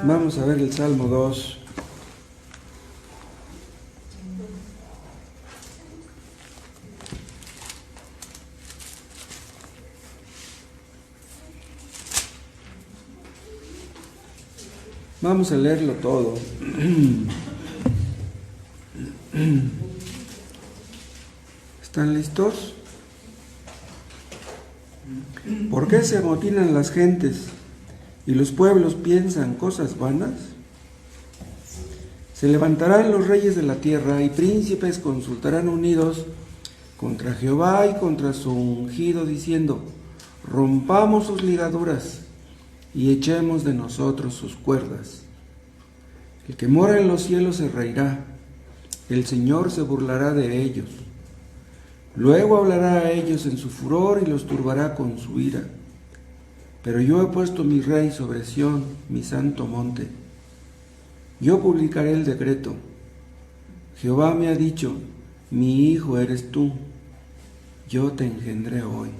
Vamos a ver el Salmo 2. Vamos a leerlo todo. ¿Están listos? ¿Por qué se amotinan las gentes y los pueblos piensan cosas vanas? Se levantarán los reyes de la tierra y príncipes consultarán unidos contra Jehová y contra su ungido, diciendo: rompamos sus ligaduras y echemos de nosotros sus cuerdas. El que mora en los cielos se reirá, el Señor se burlará de ellos. Luego hablará a ellos en su furor y los turbará con su ira. Pero yo he puesto mi rey sobre Sión, mi santo monte. Yo publicaré el decreto. Jehová me ha dicho: mi hijo eres tú, yo te engendré hoy.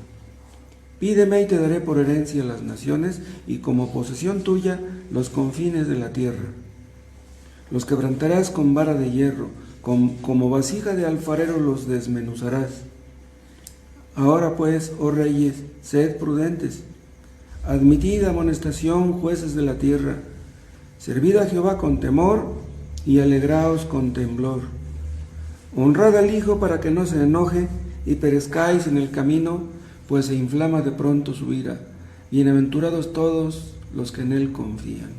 Pídeme y te daré por herencia las naciones y como posesión tuya los confines de la tierra. Los quebrantarás con vara de hierro, como vasija de alfarero los desmenuzarás. Ahora pues, oh reyes, sed prudentes. Admitid amonestación, jueces de la tierra. Servid a Jehová con temor y alegraos con temblor. Honrad al Hijo para que no se enoje y perezcáis en el camino, pues se inflama de pronto su ira. Bienaventurados todos los que en Él confían.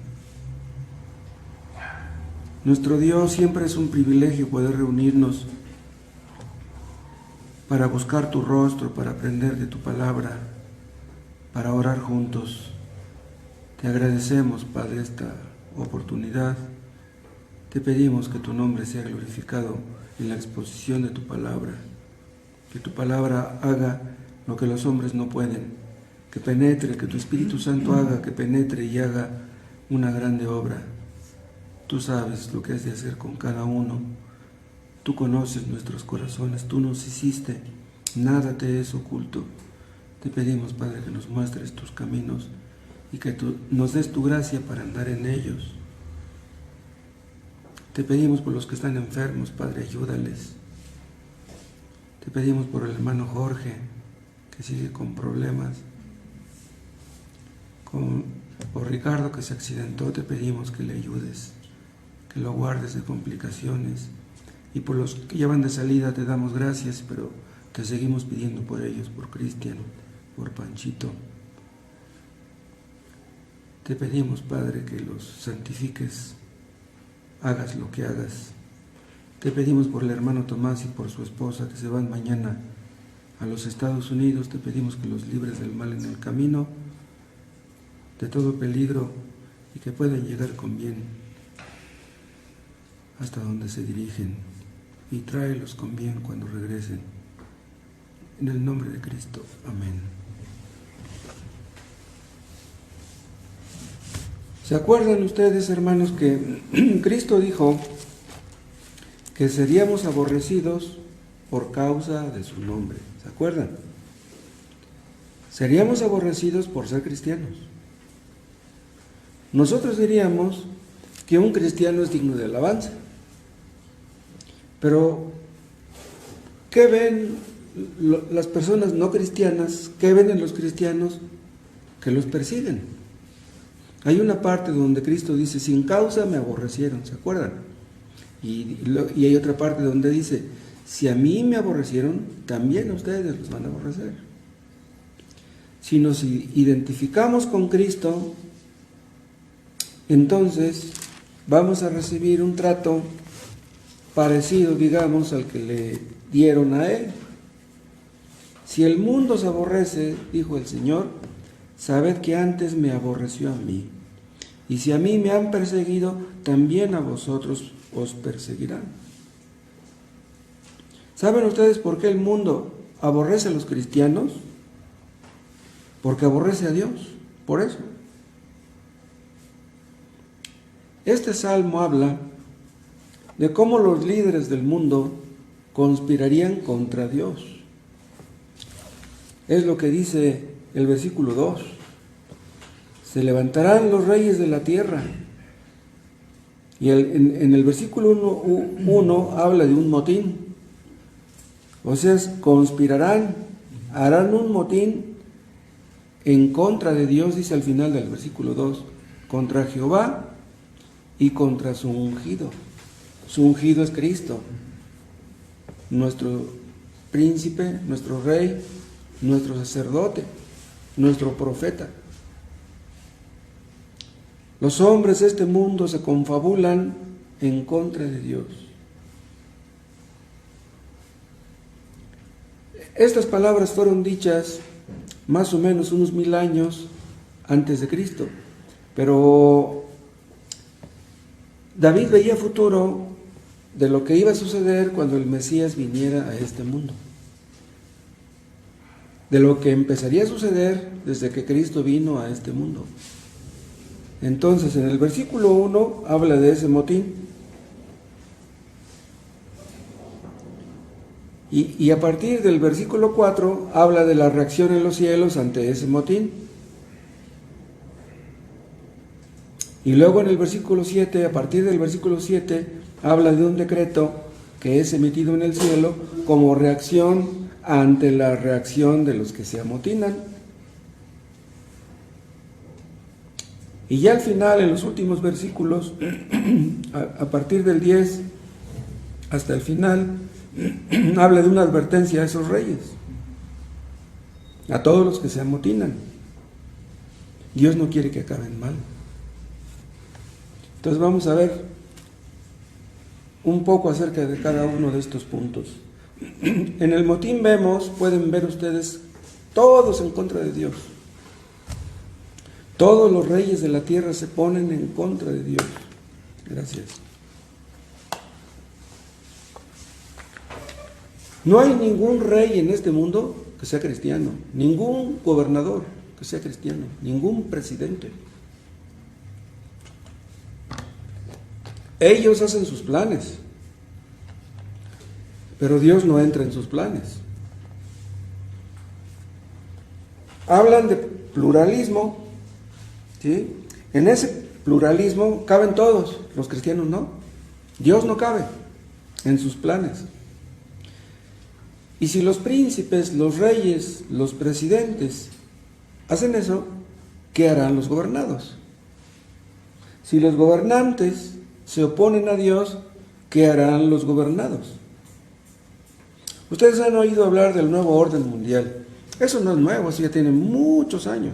Nuestro Dios, siempre es un privilegio poder reunirnos para buscar tu rostro, para aprender de tu palabra, para orar juntos. Te agradecemos, Padre, esta oportunidad. Te pedimos que tu nombre sea glorificado en la exposición de tu palabra, que tu palabra haga lo que los hombres no pueden, que penetre, que tu Espíritu Santo haga, que penetre y haga una grande obra. Tú sabes lo que has de hacer con cada uno. Tú conoces nuestros corazones, tú nos hiciste, nada te es oculto. Te pedimos, Padre, que nos muestres tus caminos y que tú nos des tu gracia para andar en ellos. Te pedimos por los que están enfermos, Padre, ayúdales. Te pedimos por el hermano Jorge, que sigue con problemas. Por Ricardo, que se accidentó, te pedimos que le ayudes, que lo guardes de complicaciones. Y por los que ya van de salida te damos gracias, pero te seguimos pidiendo por ellos, por Cristian, por Panchito. Te pedimos, Padre, que los santifiques, hagas lo que hagas. Te pedimos por el hermano Tomás y por su esposa, que se van mañana a los Estados Unidos. Te pedimos que los libres del mal en el camino, de todo peligro, y que puedan llegar con bien hasta donde se dirigen, y tráelos con bien cuando regresen. En el nombre de Cristo. Amén. ¿Se acuerdan ustedes, hermanos, que Cristo dijo que seríamos aborrecidos por causa de su nombre? ¿Se acuerdan? Seríamos aborrecidos por ser cristianos. Nosotros diríamos que un cristiano es digno de alabanza. Pero, ¿qué ven las personas no cristianas? ¿Qué ven en los cristianos? Que los persiguen. Hay una parte donde Cristo dice: sin causa me aborrecieron, ¿se acuerdan? Y hay otra parte donde dice: si a mí me aborrecieron, también a ustedes los van a aborrecer. Si nos identificamos con Cristo, entonces vamos a recibir un trato parecido, digamos, al que le dieron a Él. Si el mundo se aborrece, dijo el Señor, sabed que antes me aborreció a mí. Y si a mí me han perseguido, también a vosotros os perseguirán. ¿Saben ustedes por qué el mundo aborrece a los cristianos? Porque aborrece a Dios, por eso. Este salmo habla de cómo los líderes del mundo conspirarían contra Dios. Es lo que dice el versículo 2. Se levantarán los reyes de la tierra Y en el versículo 1 habla de un motín. O sea, conspirarán, harán un motín en contra de Dios, dice al final del versículo 2, contra Jehová y contra su ungido. Su ungido es Cristo, nuestro príncipe, nuestro rey, nuestro sacerdote, nuestro profeta. Los hombres de este mundo se confabulan en contra de Dios. Estas palabras fueron dichas más o menos unos 1000 años antes de Cristo, pero David veía futuro de lo que iba a suceder cuando el Mesías viniera a este mundo, de lo que empezaría a suceder desde que Cristo vino a este mundo. Entonces, en el versículo 1 habla de ese motín. Y a partir del versículo 4 habla de la reacción en los cielos ante ese motín. Y luego en el versículo 7, a partir del versículo 7, habla de un decreto que es emitido en el cielo como reacción ante la reacción de los que se amotinan. Y ya al final, en los últimos versículos, a partir del 10 hasta el final, habla de una advertencia a esos reyes, a todos los que se amotinan. Dios no quiere que acaben mal. Entonces vamos a ver un poco acerca de cada uno de estos puntos. En el motín pueden ver ustedes, todos en contra de Dios. Todos los reyes de la tierra se ponen en contra de Dios. Gracias. No hay ningún rey en este mundo que sea cristiano, ningún gobernador que sea cristiano, ningún presidente. Ellos hacen sus planes, pero Dios no entra en sus planes. Hablan de pluralismo, ¿sí? En ese pluralismo caben todos, los cristianos no. Dios no cabe en sus planes. Y si los príncipes, los reyes, los presidentes hacen eso, ¿qué harán los gobernados? Si los gobernantes se oponen a Dios, ¿qué harán los gobernados? Ustedes han oído hablar del nuevo orden mundial. Eso no es nuevo, eso ya tiene muchos años.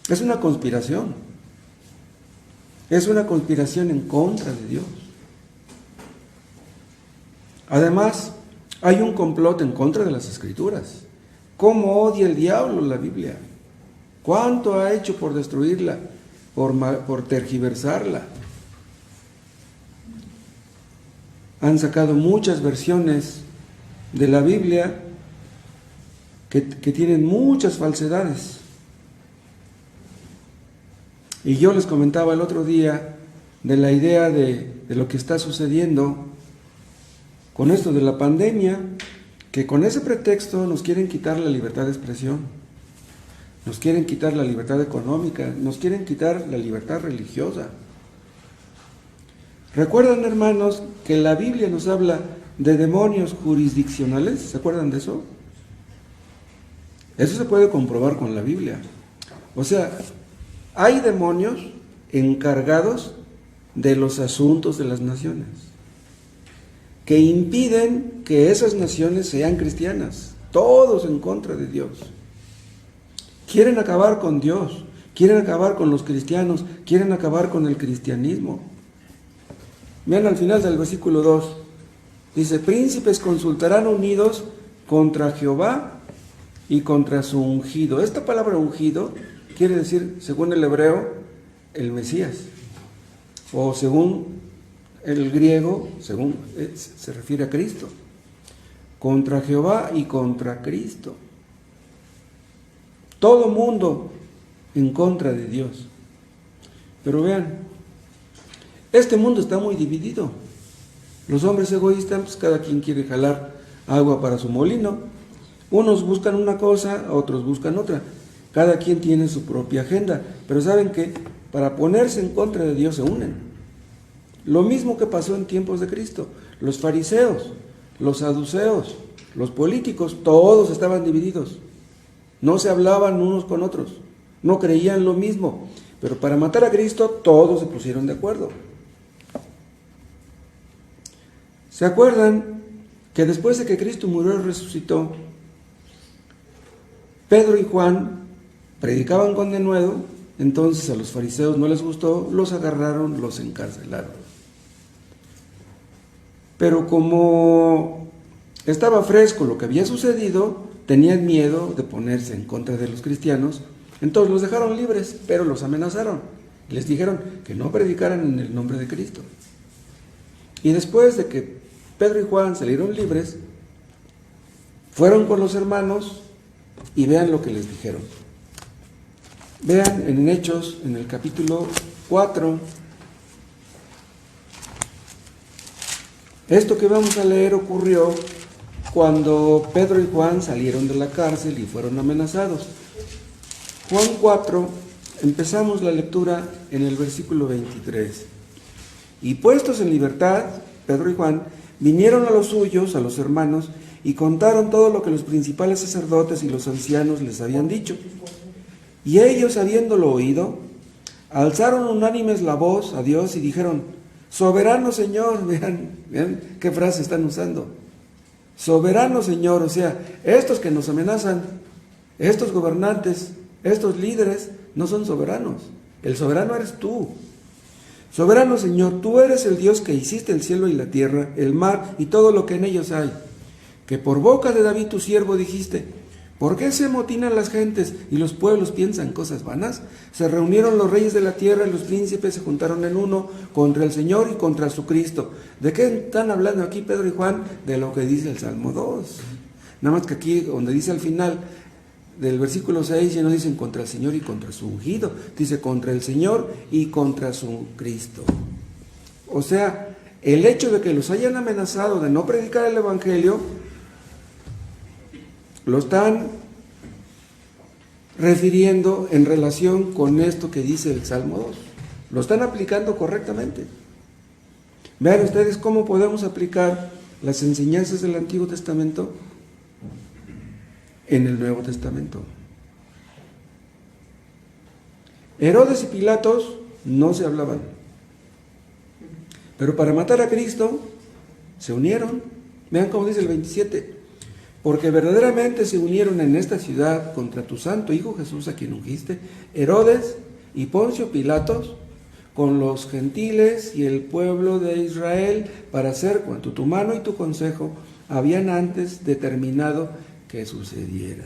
Es una conspiración. Es una conspiración en contra de Dios. Además, hay un complot en contra de las Escrituras. ¿Cómo odia el diablo la Biblia? ¿Cuánto ha hecho por destruirla, por tergiversarla? Han sacado muchas versiones de la Biblia que tienen muchas falsedades. Y yo les comentaba el otro día de la idea de lo que está sucediendo con esto de la pandemia, que con ese pretexto nos quieren quitar la libertad de expresión, nos quieren quitar la libertad económica, nos quieren quitar la libertad religiosa. ¿Recuerdan, hermanos, que la Biblia nos habla de demonios jurisdiccionales? ¿Se acuerdan de eso? Eso se puede comprobar con la Biblia. O sea, hay demonios encargados de los asuntos de las naciones, que impiden que esas naciones sean cristianas, todos en contra de Dios. Quieren acabar con Dios, quieren acabar con los cristianos, quieren acabar con el cristianismo. Vean al final del versículo 2, dice, príncipes consultarán unidos contra Jehová y contra su ungido. Esta palabra ungido quiere decir, según el hebreo, el Mesías, o según el griego, se refiere a Cristo. Contra Jehová y contra Cristo. Todo mundo en contra de Dios. Pero vean, este mundo está muy dividido. Los hombres egoístas, pues cada quien quiere jalar agua para su molino. Unos buscan una cosa, otros buscan otra. Cada quien tiene su propia agenda. Pero saben que para ponerse en contra de Dios se unen. Lo mismo que pasó en tiempos de Cristo. Los fariseos, los saduceos, los políticos, todos estaban divididos. No se hablaban unos con otros, no creían lo mismo. Pero para matar a Cristo todos se pusieron de acuerdo. ¿Se acuerdan que después de que Cristo murió y resucitó, Pedro y Juan predicaban con denuedo? Entonces a los fariseos no les gustó, los agarraron, los encarcelaron. Pero como estaba fresco lo que había sucedido, tenían miedo de ponerse en contra de los cristianos, entonces los dejaron libres, pero los amenazaron. Les dijeron que no predicaran en el nombre de Cristo. Y después de que Pedro y Juan salieron libres, fueron con los hermanos y vean lo que les dijeron. Vean en Hechos, en el capítulo 4, esto que vamos a leer ocurrió cuando Pedro y Juan salieron de la cárcel y fueron amenazados. Juan 4, empezamos la lectura en el versículo 23. Y puestos en libertad, Pedro y Juan vinieron a los suyos, a los hermanos, y contaron todo lo que los principales sacerdotes y los ancianos les habían dicho. Y ellos, habiéndolo oído, alzaron unánimes la voz a Dios y dijeron: soberano Señor. Vean qué frase están usando. Soberano Señor, o sea, estos que nos amenazan, estos gobernantes, estos líderes, no son soberanos. El soberano eres tú. Soberano Señor, tú eres el Dios que hiciste el cielo y la tierra, el mar y todo lo que en ellos hay. Que por boca de David tu siervo dijiste: ¿por qué se amotinan las gentes y los pueblos piensan cosas vanas? Se reunieron los reyes de la tierra y los príncipes se juntaron en uno contra el Señor y contra su Cristo. ¿De qué están hablando aquí Pedro y Juan? De lo que dice el Salmo 2. Nada más que aquí, donde dice al final del versículo 6, ya no dicen contra el Señor y contra su ungido, dice contra el Señor y contra su Cristo. O sea, el hecho de que los hayan amenazado de no predicar el Evangelio, lo están refiriendo en relación con esto que dice el Salmo 2. Lo están aplicando correctamente. Vean ustedes cómo podemos aplicar las enseñanzas del Antiguo Testamento en el Nuevo Testamento. Herodes y Pilatos no se hablaban, pero para matar a Cristo se unieron. Vean cómo dice el 27: porque verdaderamente se unieron en esta ciudad contra tu santo Hijo Jesús, a quien ungiste, Herodes y Poncio Pilatos, con los gentiles y el pueblo de Israel, para hacer cuanto tu mano y tu consejo habían antes determinado que sucediera.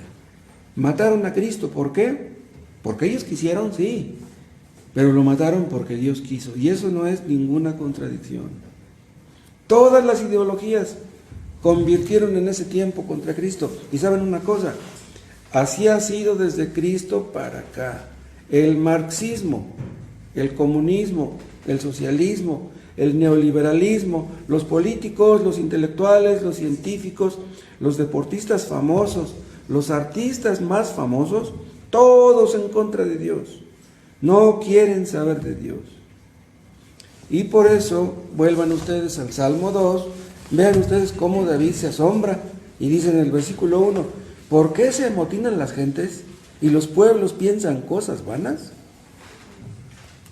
Mataron a Cristo, ¿por qué? Porque ellos quisieron, sí, pero lo mataron porque Dios quiso, y eso no es ninguna contradicción. Todas las ideologías convirtieron en ese tiempo contra Cristo. Y saben una cosa, así ha sido desde Cristo para acá. El marxismo, el comunismo, el socialismo, el neoliberalismo, los políticos, los intelectuales, los científicos, los deportistas famosos, los artistas más famosos, todos en contra de Dios. No quieren saber de Dios. Y por eso, vuelvan ustedes al Salmo 2, vean ustedes cómo David se asombra y dice en el versículo 1: ¿por qué se amotinan las gentes y los pueblos piensan cosas vanas?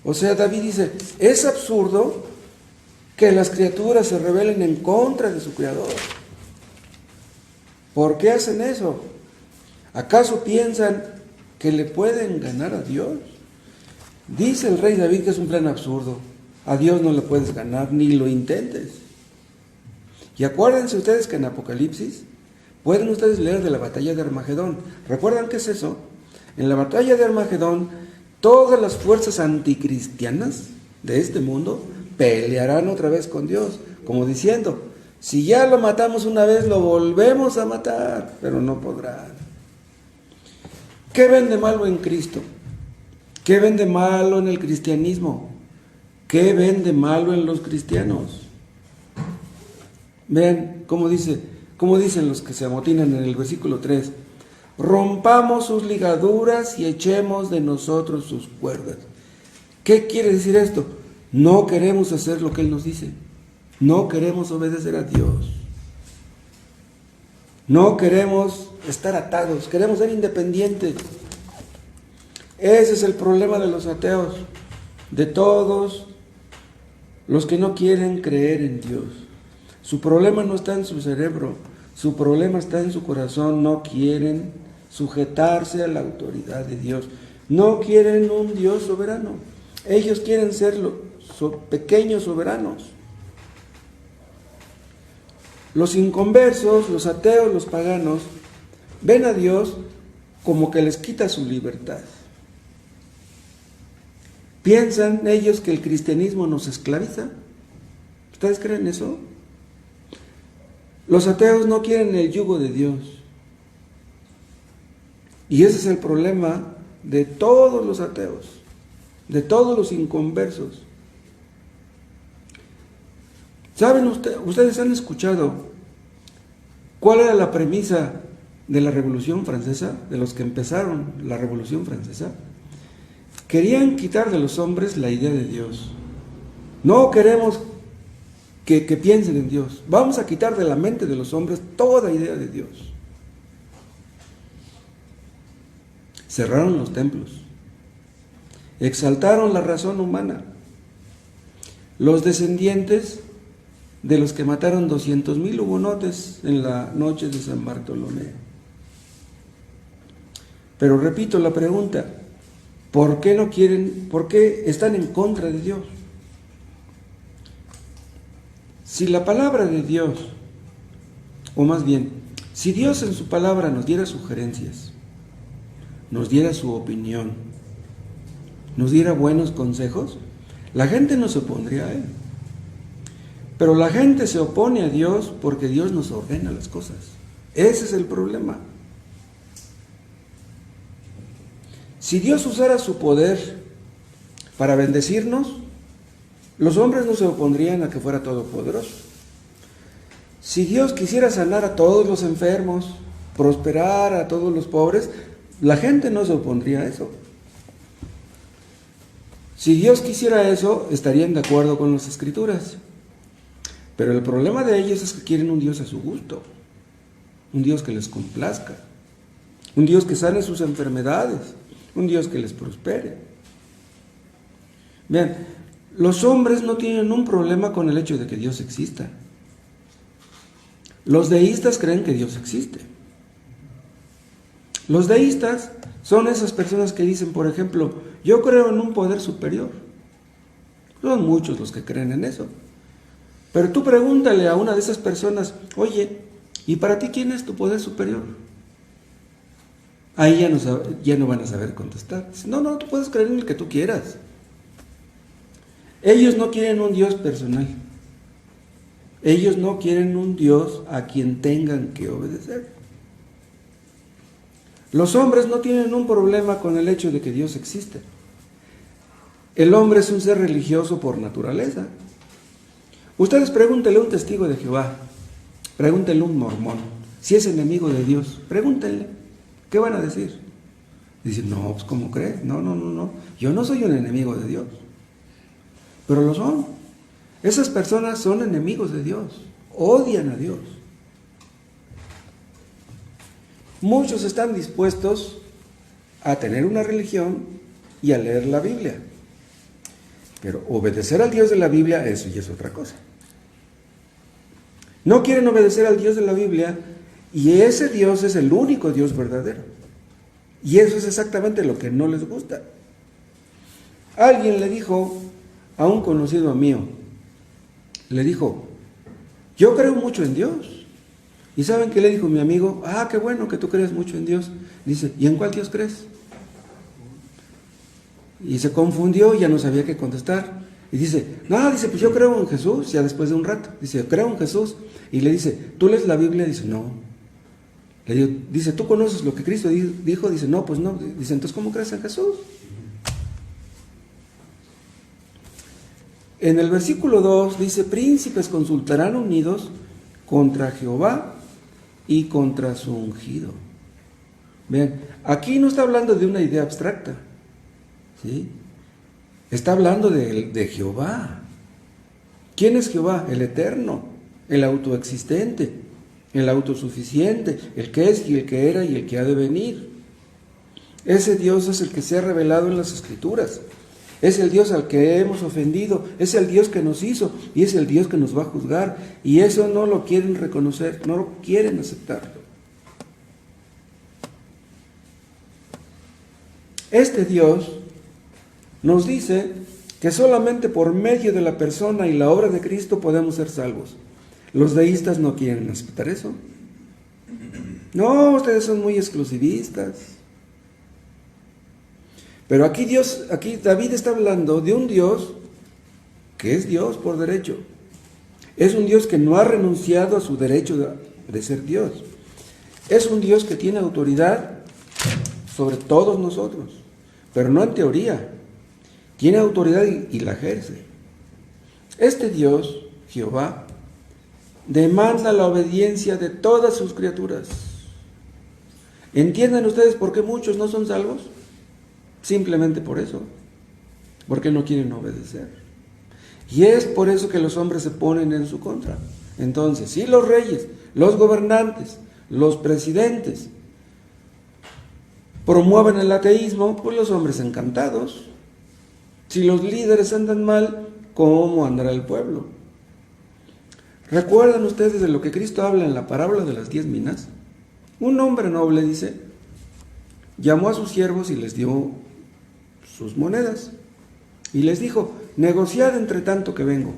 O sea, David dice, es absurdo que las criaturas se rebelen en contra de su Creador. ¿Por qué hacen eso? ¿Acaso piensan que le pueden ganar a Dios? Dice el rey David que es un plan absurdo. A Dios no le puedes ganar, ni lo intentes. Y acuérdense ustedes que en Apocalipsis pueden ustedes leer de la batalla de Armagedón. ¿Recuerdan qué es eso? En la batalla de Armagedón, todas las fuerzas anticristianas de este mundo pelearán otra vez con Dios, como diciendo, si ya lo matamos una vez, lo volvemos a matar, pero no podrán. ¿Qué ven de malo en Cristo? ¿Qué ven de malo en el cristianismo? ¿Qué ven de malo en los cristianos? Vean cómo dicen los que se amotinan en el versículo 3. Rompamos sus ligaduras y echemos de nosotros sus cuerdas. ¿Qué quiere decir esto? No queremos hacer lo que Él nos dice. No queremos obedecer a Dios. No queremos estar atados, queremos ser independientes. Ese es el problema de los ateos, de todos los que no quieren creer en Dios. Su problema no está en su cerebro, su problema está en su corazón. No quieren sujetarse a la autoridad de Dios. No quieren un Dios soberano. Ellos quieren ser pequeños soberanos. Los inconversos, los ateos, los paganos, ven a Dios como que les quita su libertad. ¿Piensan ellos que el cristianismo nos esclaviza? ¿Ustedes creen eso? Los ateos no quieren el yugo de Dios. Y ese es el problema de todos los ateos, de todos los inconversos. ¿Saben ustedes han escuchado cuál era la premisa de la Revolución Francesa, de los que empezaron la Revolución Francesa? Querían quitar de los hombres la idea de Dios. No queremos que piensen en Dios. Vamos a quitar de la mente de los hombres toda idea de Dios. Cerraron los templos. Exaltaron la razón humana. Los descendientes de los que mataron 200,000 hugonotes en la noche de San Bartolomé. Pero repito la pregunta, ¿por qué no quieren, por qué están en contra de Dios? Si la palabra de Dios, o más bien, si Dios en su palabra nos diera sugerencias, nos diera su opinión, nos diera buenos consejos, la gente no se opondría a Él. Pero la gente se opone a Dios porque Dios nos ordena las cosas. Ese es el problema. Si Dios usara su poder para bendecirnos, los hombres no se opondrían a que fuera todopoderoso. Si Dios quisiera sanar a todos los enfermos, prosperar a todos los pobres, la gente no se opondría a eso. Si Dios quisiera eso, estarían de acuerdo con las Escrituras. Pero el problema de ellos es que quieren un Dios a su gusto, un Dios que les complazca, un Dios que sane sus enfermedades, un Dios que les prospere. Vean, los hombres no tienen un problema con el hecho de que Dios exista. Los deístas creen que Dios existe. Los deístas son esas personas que dicen, por ejemplo, yo creo en un poder superior. Son muchos los que creen en eso. Pero tú pregúntale a una de esas personas, oye, ¿y para ti quién es tu poder superior? Ahí ya no van a saber contestar. No, tú puedes creer en el que tú quieras. Ellos no quieren un Dios personal. Ellos no quieren un Dios a quien tengan que obedecer. Los hombres no tienen un problema con el hecho de que Dios existe. El hombre es un ser religioso por naturaleza. Ustedes pregúntenle a un testigo de Jehová, pregúntenle a un mormón, si es enemigo de Dios, pregúntenle, ¿qué van a decir? Dicen, no, pues ¿cómo crees? No, yo no soy un enemigo de Dios, pero lo son. Esas personas son enemigos de Dios, odian a Dios. Muchos están dispuestos a tener una religión y a leer la Biblia. Pero obedecer al Dios de la Biblia, eso ya es otra cosa. No quieren obedecer al Dios de la Biblia y ese Dios es el único Dios verdadero. Y eso es exactamente lo que no les gusta. Alguien le dijo a un conocido mío, le dijo, yo creo mucho en Dios. ¿Y saben qué le dijo mi amigo? Ah, qué bueno que tú crees mucho en Dios. Dice, ¿y en cuál Dios crees? Y se confundió y ya no sabía qué contestar. Y dice, pues yo creo en Jesús, ya después de un rato. Dice, creo en Jesús. Y le dice, ¿tú lees la Biblia? Dice, no. Le digo, dice, ¿tú conoces lo que Cristo dijo? Dice, no, pues no. Dice, entonces, ¿cómo crees en Jesús? En el versículo 2 dice, príncipes consultarán unidos contra Jehová y contra su ungido. Vean, aquí no está hablando de una idea abstracta, ¿sí? Está hablando de Jehová. ¿Quién es Jehová? El eterno, el autoexistente, el autosuficiente, el que es y el que era y el que ha de venir. Ese Dios es el que se ha revelado en las Escrituras. Es el Dios al que hemos ofendido, es el Dios que nos hizo y es el Dios que nos va a juzgar. Y eso no lo quieren reconocer, no lo quieren aceptarlo. Este Dios nos dice que solamente por medio de la persona y la obra de Cristo podemos ser salvos. Los deístas no quieren aceptar eso. No, ustedes son muy exclusivistas. Pero aquí David está hablando de un Dios que es Dios por derecho. Es un Dios que no ha renunciado a su derecho de ser Dios. Es un Dios que tiene autoridad sobre todos nosotros, pero no en teoría. Tiene autoridad y la ejerce. Este Dios, Jehová, demanda la obediencia de todas sus criaturas. ¿Entienden ustedes por qué muchos no son salvos? Simplemente por eso, porque no quieren obedecer. Y es por eso que los hombres se ponen en su contra. Entonces, si los reyes, los gobernantes, los presidentes promueven el ateísmo, pues los hombres encantados. Si los líderes andan mal, ¿cómo andará el pueblo? ¿Recuerdan ustedes de lo que Cristo habla en la parábola de las 10 minas? Un hombre noble, dice, llamó a sus siervos y les dio sus monedas. Y les dijo, negociad entre tanto que vengo.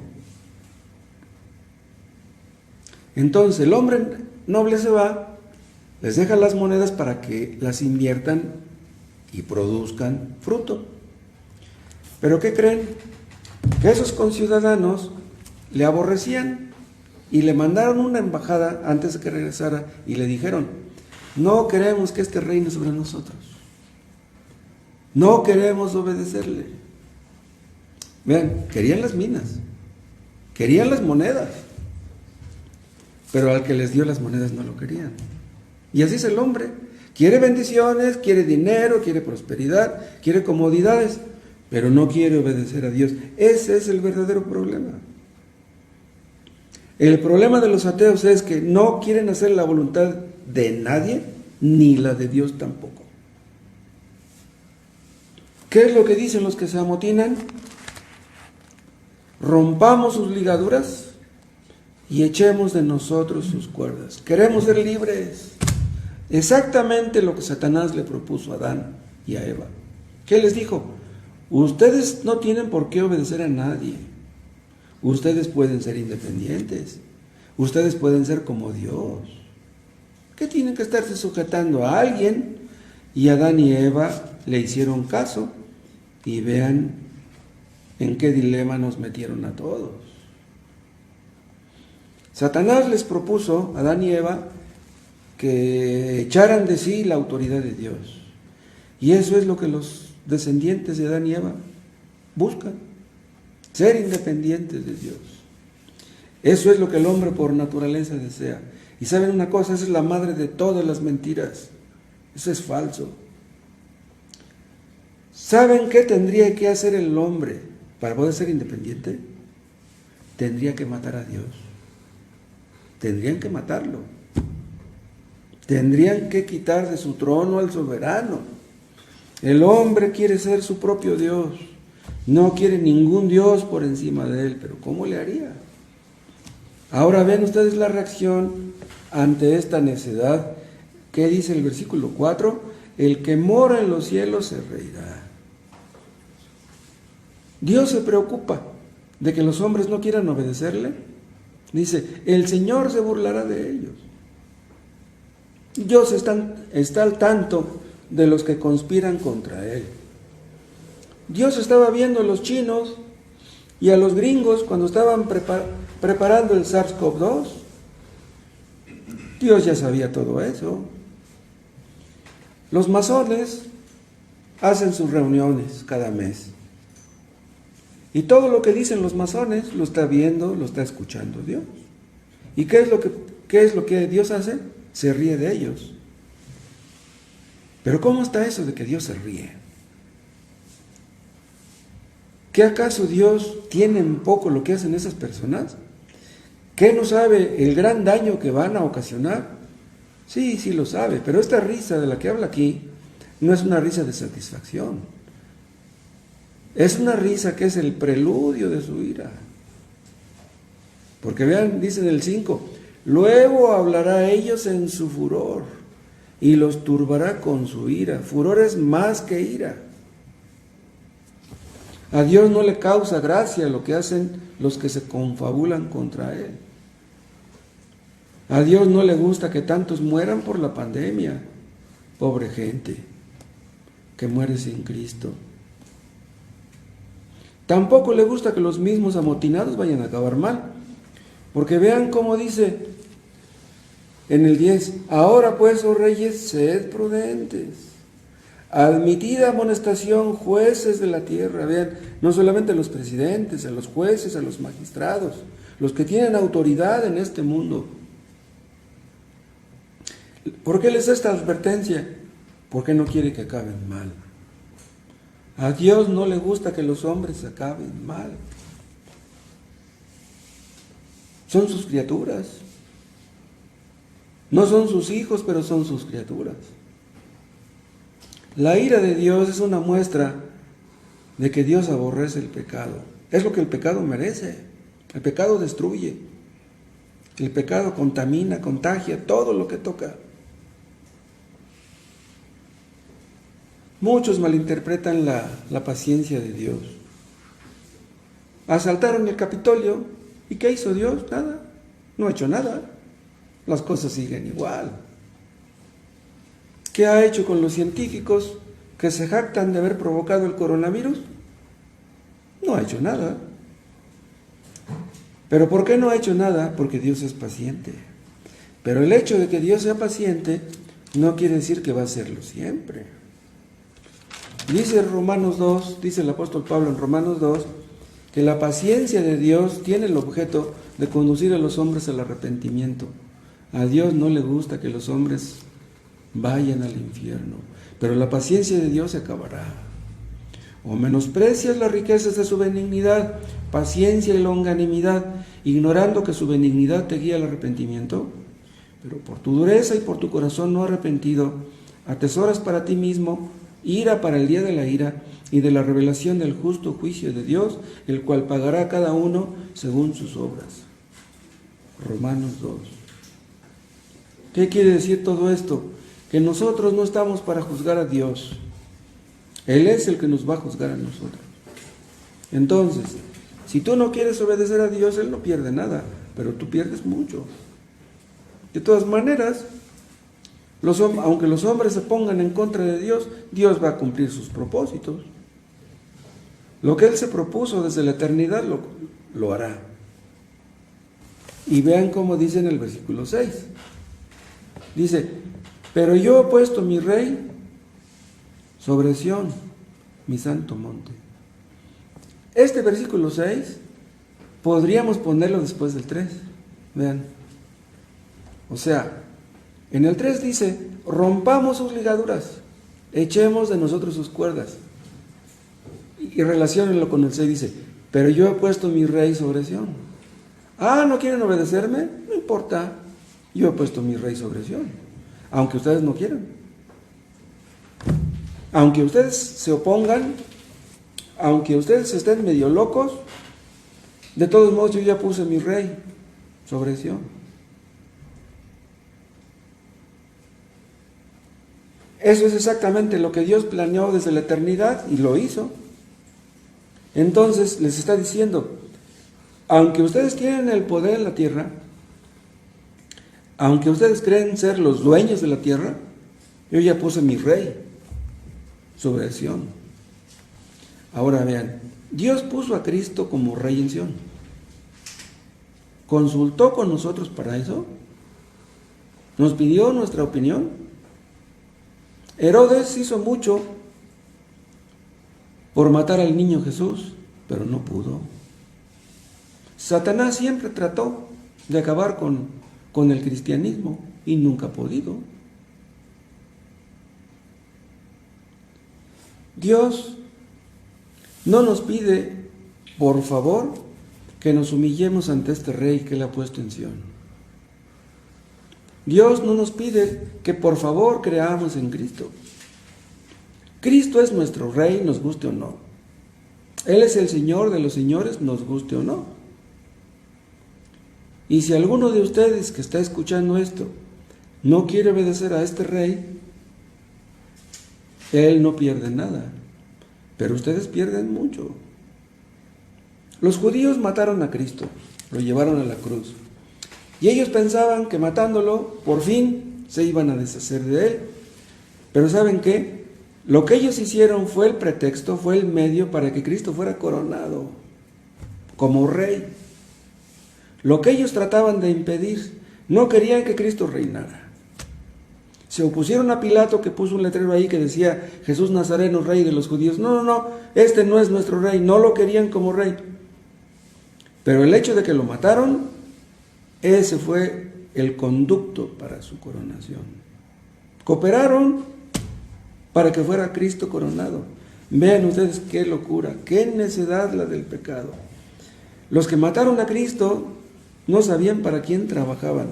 Entonces el hombre noble se va, les deja las monedas para que las inviertan y produzcan fruto. ¿Pero qué creen? Que esos conciudadanos le aborrecían y le mandaron una embajada antes de que regresara y le dijeron, no queremos que este reine sobre nosotros. No queremos obedecerle. Vean, querían las minas, querían las monedas, pero al que les dio las monedas no lo querían. Y así es el hombre. Quiere bendiciones, quiere dinero, quiere prosperidad, quiere comodidades, pero no quiere obedecer a Dios. Ese es el verdadero problema. El problema de los ateos es que no quieren hacer la voluntad de nadie, ni la de Dios tampoco. ¿Qué es lo que dicen los que se amotinan? Rompamos sus ligaduras y echemos de nosotros sus cuerdas. Queremos ser libres. Exactamente lo que Satanás le propuso a Adán y a Eva. ¿Qué les dijo? Ustedes no tienen por qué obedecer a nadie. Ustedes pueden ser independientes. Ustedes pueden ser como Dios. ¿Qué tienen que estarse sujetando a alguien? Y Adán y Eva le hicieron caso. Y vean en qué dilema nos metieron a todos. Satanás les propuso a Adán y Eva que echaran de sí la autoridad de Dios. Y eso es lo que los descendientes de Adán y Eva buscan, ser independientes de Dios. Eso es lo que el hombre por naturaleza desea. Y saben una cosa, esa es la madre de todas las mentiras. Eso es falso. ¿Saben qué tendría que hacer el hombre para poder ser independiente? Tendría que matar a Dios. Tendrían que matarlo. Tendrían que quitar de su trono al soberano. El hombre quiere ser su propio Dios. No quiere ningún Dios por encima de él. Pero ¿cómo le haría? Ahora ven ustedes la reacción ante esta necedad. ¿Qué dice el versículo 4? El que mora en los cielos se reirá. Dios se preocupa de que los hombres no quieran obedecerle. Dice, el Señor se burlará de ellos. Dios está al tanto de los que conspiran contra Él. Dios estaba viendo a los chinos y a los gringos cuando estaban preparando el SARS-CoV-2. Dios ya sabía todo eso. Los masones hacen sus reuniones cada mes. Y todo lo que dicen los masones lo está viendo, lo está escuchando Dios. ¿Y qué es lo que Dios hace? Se ríe de ellos. Pero ¿cómo está eso de que Dios se ríe? ¿Qué acaso Dios tiene en poco lo que hacen esas personas? ¿Qué no sabe el gran daño que van a ocasionar? Sí, sí lo sabe, pero esta risa de la que habla aquí no es una risa de satisfacción. Es una risa que es el preludio de su ira. Porque vean, dice en el 5, luego hablará a ellos en su furor y los turbará con su ira. Furor es más que ira. A Dios no le causa gracia lo que hacen los que se confabulan contra Él. A Dios no le gusta que tantos mueran por la pandemia. Pobre gente que muere sin Cristo. Tampoco le gusta que los mismos amotinados vayan a acabar mal. Porque vean cómo dice en el 10, ahora pues, oh reyes, sed prudentes. Admitida amonestación, jueces de la tierra. Vean, no solamente a los presidentes, a los jueces, a los magistrados, los que tienen autoridad en este mundo. ¿Por qué les da esta advertencia? Porque no quiere que acaben mal. A Dios no le gusta que los hombres acaben mal. Son sus criaturas. No son sus hijos, pero son sus criaturas. La ira de Dios es una muestra de que Dios aborrece el pecado. Es lo que el pecado merece. El pecado destruye. El pecado contamina, contagia todo lo que toca. Muchos malinterpretan la paciencia de Dios. Asaltaron el Capitolio. ¿Y qué hizo Dios? Nada. No ha hecho nada. Las cosas siguen igual. ¿Qué ha hecho con los científicos que se jactan de haber provocado el coronavirus? No ha hecho nada. ¿Pero por qué no ha hecho nada? Porque Dios es paciente. Pero el hecho de que Dios sea paciente no quiere decir que va a serlo siempre. Dice Romanos 2, dice el apóstol Pablo en Romanos 2, que la paciencia de Dios tiene el objeto de conducir a los hombres al arrepentimiento. A Dios no le gusta que los hombres vayan al infierno, pero la paciencia de Dios se acabará. O menosprecias las riquezas de su benignidad, paciencia y longanimidad, ignorando que su benignidad te guía al arrepentimiento. Pero por tu dureza y por tu corazón no arrepentido, atesoras para ti mismo ira para el día de la ira y de la revelación del justo juicio de Dios, el cual pagará a cada uno según sus obras. Romanos 2. ¿Qué quiere decir todo esto? Que nosotros no estamos para juzgar a Dios. Él es el que nos va a juzgar a nosotros. Entonces, si tú no quieres obedecer a Dios, Él no pierde nada, pero tú pierdes mucho. De todas maneras, aunque los hombres se pongan en contra de Dios, Dios va a cumplir sus propósitos. Lo que Él se propuso desde la eternidad lo hará. Y vean cómo dice en el versículo 6. Dice, pero yo he puesto mi rey sobre Sión, mi santo monte. Este versículo 6 podríamos ponerlo después del 3. Vean. O sea, en el 3 dice, rompamos sus ligaduras, echemos de nosotros sus cuerdas. Y relaciónenlo con el 6, dice, pero yo he puesto mi rey sobre Sión. Ah, ¿no quieren obedecerme? No importa, yo he puesto mi rey sobre Sión, aunque ustedes no quieran. Aunque ustedes se opongan, aunque ustedes estén medio locos, de todos modos yo ya puse mi rey sobre Sión. Eso es exactamente lo que Dios planeó desde la eternidad y lo hizo. Entonces les está diciendo, aunque ustedes tienen el poder en la tierra, aunque ustedes creen ser los dueños de la tierra, yo ya puse mi rey sobre Sión. Ahora vean, Dios puso a Cristo como rey en Sión. ¿Consultó con nosotros para eso? ¿Nos pidió nuestra opinión? Herodes hizo mucho por matar al niño Jesús, pero no pudo. Satanás siempre trató de acabar con el cristianismo y nunca ha podido. Dios no nos pide por favor, que nos humillemos ante este Rey que Él ha puesto en Sión. Dios no nos pide que por favor creamos en Cristo. Cristo es nuestro Rey, nos guste o no. Él es el Señor de los señores, nos guste o no. Y si alguno de ustedes que está escuchando esto no quiere obedecer a este Rey, Él no pierde nada, pero ustedes pierden mucho. Los judíos mataron a Cristo, lo llevaron a la cruz. Y ellos pensaban que matándolo, por fin se iban a deshacer de Él. Pero ¿saben qué? Lo que ellos hicieron fue el pretexto, fue el medio para que Cristo fuera coronado como Rey. Lo que ellos trataban de impedir, no querían que Cristo reinara. Se opusieron a Pilato, que puso un letrero ahí que decía Jesús Nazareno, Rey de los judíos. No, este no es nuestro Rey, no lo querían como Rey. Pero el hecho de que lo mataron, ese fue el conducto para su coronación. Cooperaron para que fuera Cristo coronado. Vean ustedes qué locura, qué necedad la del pecado. Los que mataron a Cristo no sabían para quién trabajaban.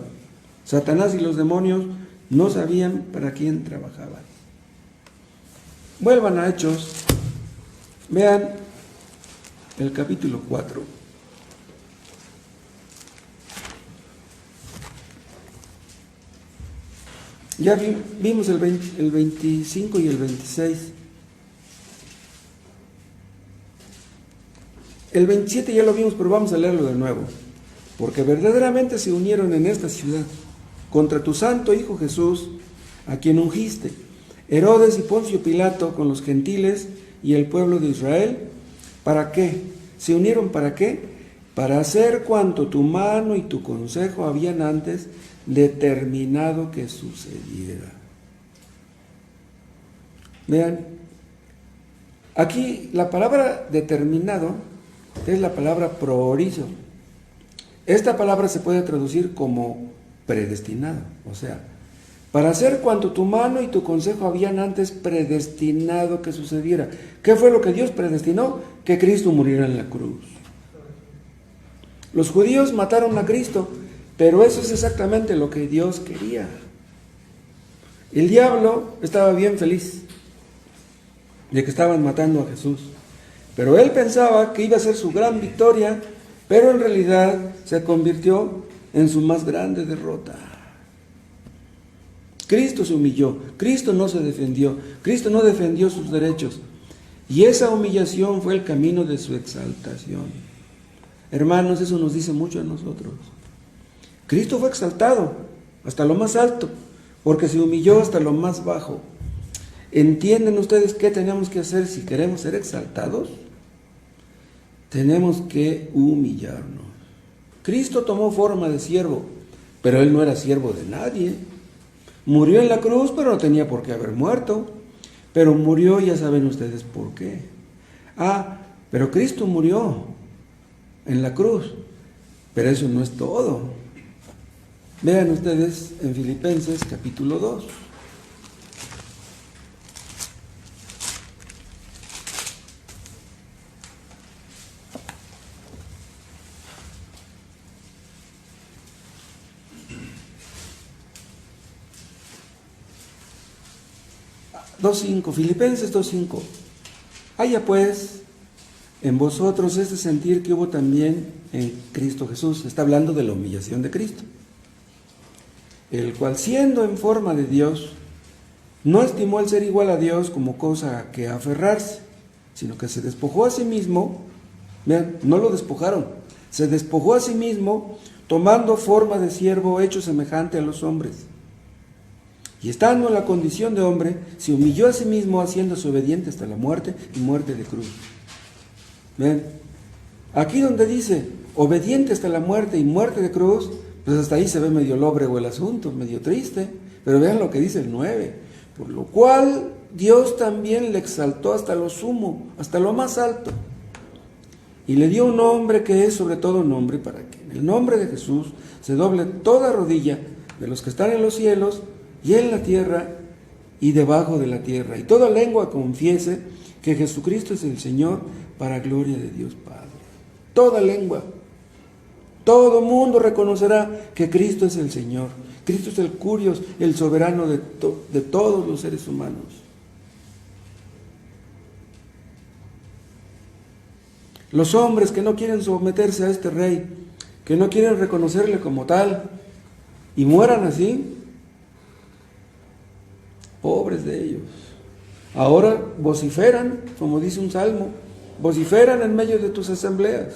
Satanás y los demonios no sabían para quién trabajaban. Vuelvan a Hechos, vean el capítulo 4. Ya vimos el 25 y el 26. El 27 ya lo vimos, pero vamos a leerlo de nuevo. Porque verdaderamente se unieron en esta ciudad contra tu santo Hijo Jesús, a quien ungiste, Herodes y Poncio Pilato con los gentiles y el pueblo de Israel. ¿Para qué? ¿Se unieron para qué? Para hacer cuanto tu mano y tu consejo habían antes determinado que sucediera. Vean, aquí la palabra determinado es la palabra proorizo. Esta palabra se puede traducir como predestinado, o sea, para hacer cuanto tu mano y tu consejo habían antes predestinado que sucediera. ¿Qué fue lo que Dios predestinó? Que Cristo muriera en la cruz. Los judíos mataron a Cristo, pero eso es exactamente lo que Dios quería. El diablo estaba bien feliz de que estaban matando a Jesús, pero él pensaba que iba a ser su gran victoria, pero en realidad se convirtió en su más grande derrota. Cristo se humilló, Cristo no se defendió, Cristo no defendió sus derechos, y esa humillación fue el camino de su exaltación. Hermanos, eso nos dice mucho a nosotros. Cristo fue exaltado hasta lo más alto, porque se humilló hasta lo más bajo. ¿Entienden ustedes qué tenemos que hacer si queremos ser exaltados? Tenemos que humillarnos. Cristo tomó forma de siervo, pero Él no era siervo de nadie. Murió en la cruz, pero no tenía por qué haber muerto. Pero murió, ya saben ustedes por qué. Pero Cristo murió en la cruz, pero eso no es todo. Vean ustedes en Filipenses capítulo 2. Filipenses 2:5. Haya pues en vosotros este sentir que hubo también en Cristo Jesús. Está hablando de la humillación de Cristo, el cual siendo en forma de Dios, no estimó el ser igual a Dios como cosa a que aferrarse, sino que se despojó a sí mismo. Vean, no lo despojaron, se despojó a sí mismo, tomando forma de siervo, hecho semejante a los hombres. Y estando en la condición de hombre, se humilló a sí mismo, haciéndose obediente hasta la muerte y muerte de cruz. ¿Ven? Aquí donde dice obediente hasta la muerte y muerte de cruz, pues hasta ahí se ve medio lóbrego el asunto, medio triste. Pero vean lo que dice el 9. Por lo cual Dios también le exaltó hasta lo sumo, hasta lo más alto. Y le dio un nombre que es sobre todo nombre, para que en el nombre de Jesús se doble toda rodilla de los que están en los cielos y en la tierra y debajo de la tierra, y toda lengua confiese que Jesucristo es el Señor, para gloria de Dios Padre. toda lengua, todo mundo reconocerá que Cristo es el Señor. Cristo es el Curios, el soberano de todos los seres humanos. Los hombres que no quieren someterse a este rey, que no quieren reconocerle como tal, y mueran así, pobres de ellos. Ahora vociferan, como dice un salmo, vociferan en medio de tus asambleas,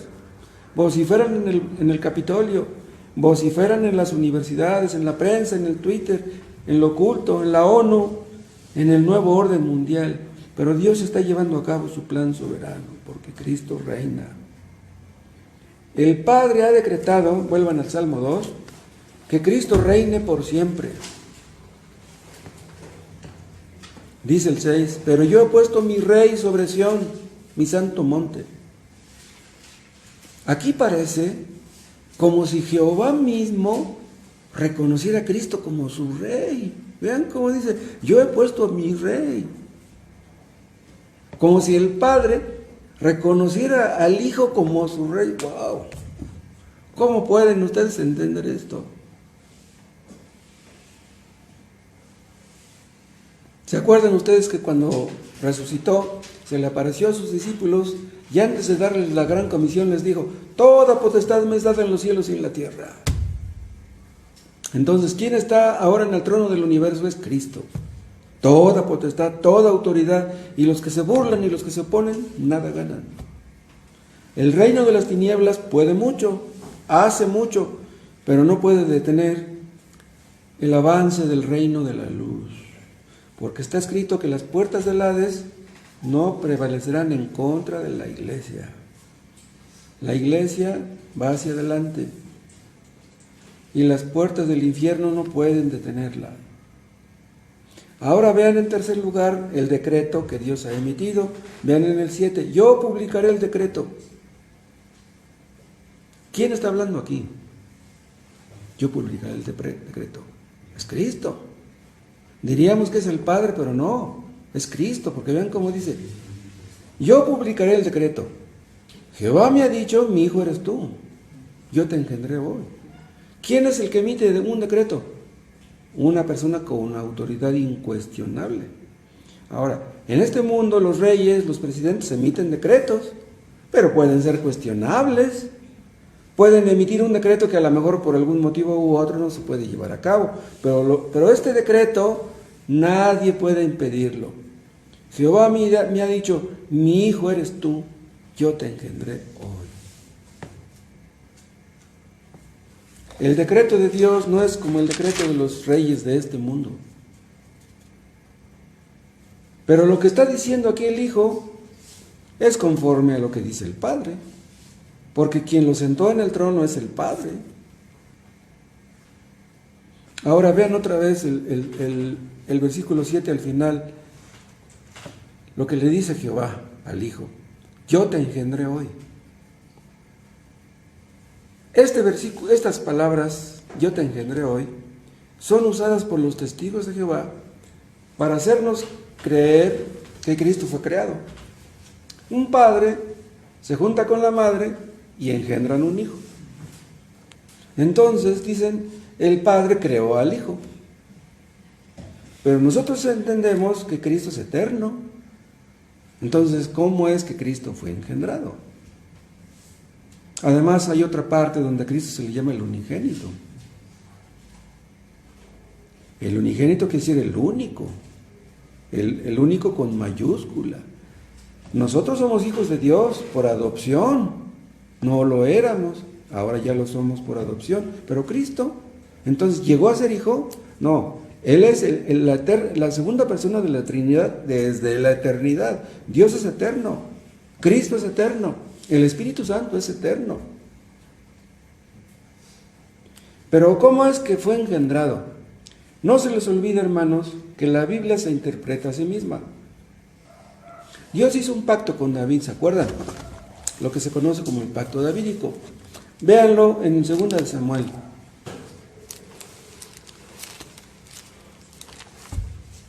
vociferan en el Capitolio, vociferan en las universidades, en la prensa, en el Twitter, en lo oculto, en la ONU, en el nuevo orden mundial. Pero Dios está llevando a cabo su plan soberano, porque Cristo reina. El Padre ha decretado, vuelvan al Salmo 2, que Cristo reine por siempre. Dice el 6, pero yo he puesto mi rey sobre Sión, mi santo monte. Aquí parece como si Jehová mismo reconociera a Cristo como su rey. Vean cómo dice, yo he puesto a mi rey. Como si el Padre reconociera al Hijo como su rey. ¡Wow! ¿Cómo pueden ustedes entender esto? ¿Se acuerdan ustedes que cuando resucitó, se le apareció a sus discípulos y antes de darles la gran comisión les dijo, toda potestad me es dada en los cielos y en la tierra? Entonces, ¿quién está ahora en el trono del universo? Es Cristo. Toda potestad, toda autoridad, y los que se burlan y los que se oponen, nada ganan. El reino de las tinieblas puede mucho, hace mucho, pero no puede detener el avance del reino de la luz. Porque está escrito que las puertas del Hades no prevalecerán en contra de la iglesia. La iglesia va hacia adelante y las puertas del infierno no pueden detenerla. Ahora vean en tercer lugar el decreto que Dios ha emitido. Vean en el 7, yo publicaré el decreto. ¿Quién está hablando aquí? Yo publicaré el decreto. Es Cristo. Diríamos que es el Padre, pero no, es Cristo, porque vean cómo dice, yo publicaré el decreto. Jehová me ha dicho, mi hijo eres tú, yo te engendré hoy. ¿Quién es el que emite un decreto? Una persona con una autoridad incuestionable. Ahora, en este mundo los reyes, los presidentes emiten decretos, pero pueden ser cuestionables. Pueden emitir un decreto que a lo mejor por algún motivo u otro no se puede llevar a cabo, pero este decreto nadie puede impedirlo. Jehová me ha dicho, mi hijo eres tú, yo te engendré hoy. El decreto de Dios no es como el decreto de los reyes de este mundo. Pero lo que está diciendo aquí el Hijo es conforme a lo que dice el Padre. Porque quien lo sentó en el trono es el Padre. Ahora vean otra vez el versículo 7 al final, lo que le dice Jehová al Hijo, yo te engendré hoy. Este versículo, estas palabras, yo te engendré hoy, son usadas por los testigos de Jehová para hacernos creer que Cristo fue creado. Un padre se junta con la madre y engendran un hijo. Entonces dicen, el Padre creó al Hijo. Pero nosotros entendemos que Cristo es eterno. Entonces, ¿cómo es que Cristo fue engendrado? Además, hay otra parte donde a Cristo se le llama el unigénito. El unigénito quiere decir el único. El único con mayúscula. Nosotros somos hijos de Dios por adopción. No lo éramos, ahora ya lo somos por adopción. Pero Cristo, entonces, ¿llegó a ser hijo? No, Él es la segunda persona de la Trinidad desde la eternidad. Dios es eterno, Cristo es eterno, el Espíritu Santo es eterno. Pero ¿cómo es que fue engendrado? No se les olvide, hermanos, que la Biblia se interpreta a sí misma. Dios hizo un pacto con David, ¿se acuerdan? Lo que se conoce como el pacto davídico. Véanlo en 2 de Samuel.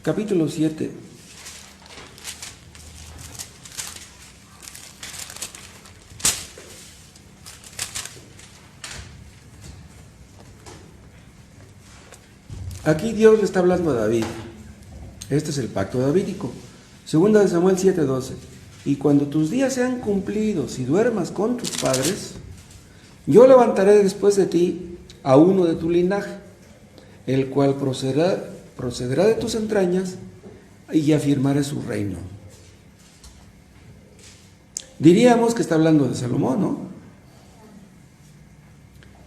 Capítulo 7. Aquí Dios le está hablando a David. Este es el pacto davídico. Segunda de Samuel 7:12. Y cuando tus días sean cumplidos y duermas con tus padres, yo levantaré después de ti a uno de tu linaje, el cual procederá de tus entrañas, y afirmaré su reino. Diríamos que está hablando de Salomón, ¿no?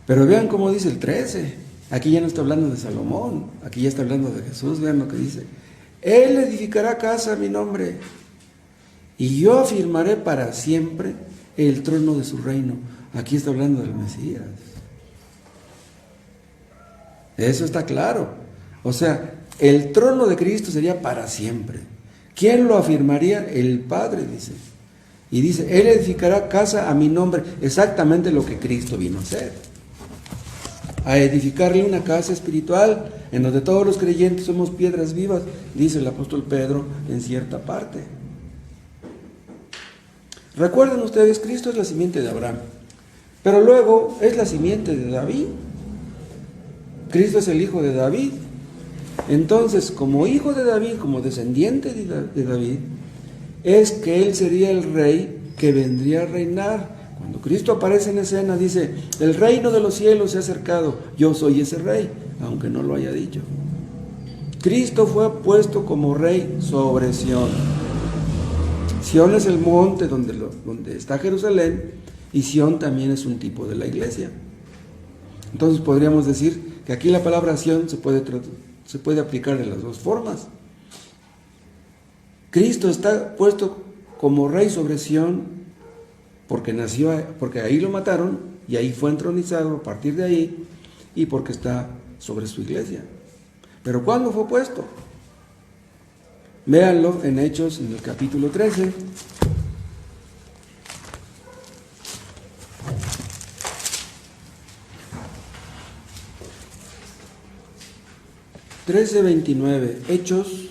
Pero vean cómo dice el 13. Aquí ya no está hablando de Salomón, aquí ya está hablando de Jesús. Vean lo que dice. Él edificará casa a mi nombre, y yo afirmaré para siempre el trono de su reino. Aquí está hablando del Mesías. Eso está claro. O sea, el trono de Cristo sería para siempre. ¿Quién lo afirmaría? El Padre, dice. Y dice, Él edificará casa a mi nombre. Exactamente lo que Cristo vino a hacer. A edificarle una casa espiritual en donde todos los creyentes somos piedras vivas, dice el apóstol Pedro en cierta parte. Recuerden ustedes, Cristo es la simiente de Abraham, pero luego es la simiente de David. Cristo es el hijo de David. Entonces, como hijo de David, como descendiente de David, es que él sería el rey que vendría a reinar. Cuando Cristo aparece en escena, dice, el reino de los cielos se ha acercado, yo soy ese rey, aunque no lo haya dicho. Cristo fue puesto como rey sobre Sión. Sión es el monte donde está Jerusalén, y Sión también es un tipo de la iglesia. Entonces podríamos decir que aquí la palabra Sión se puede aplicar de las dos formas. Cristo está puesto como rey sobre Sión porque ahí lo mataron y ahí fue entronizado a partir de ahí, y porque está sobre su iglesia. Pero ¿cuándo fue puesto? Véanlo en Hechos, en el capítulo 13. Hechos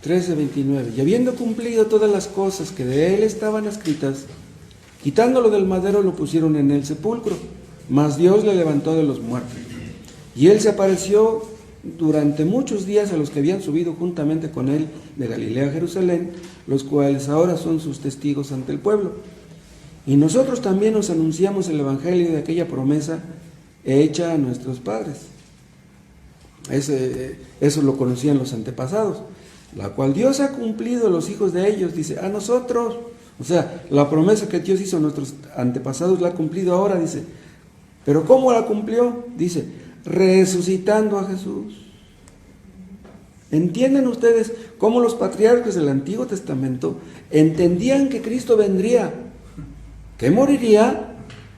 13:29. Y habiendo cumplido todas las cosas que de él estaban escritas, quitándolo del madero lo pusieron en el sepulcro, mas Dios le levantó de los muertos. Y él se apareció durante muchos días a los que habían subido juntamente con él de Galilea a Jerusalén, los cuales ahora son sus testigos ante el pueblo. Y nosotros también os anunciamos el evangelio de aquella promesa hecha a nuestros padres. Eso lo conocían los antepasados, la cual Dios ha cumplido a los hijos de ellos, dice, a nosotros. O sea, la promesa que Dios hizo a nuestros antepasados la ha cumplido ahora, dice. ¿Pero cómo la cumplió? Dice, resucitando a Jesús. ¿Entienden ustedes cómo los patriarcas del Antiguo Testamento entendían que Cristo vendría, que moriría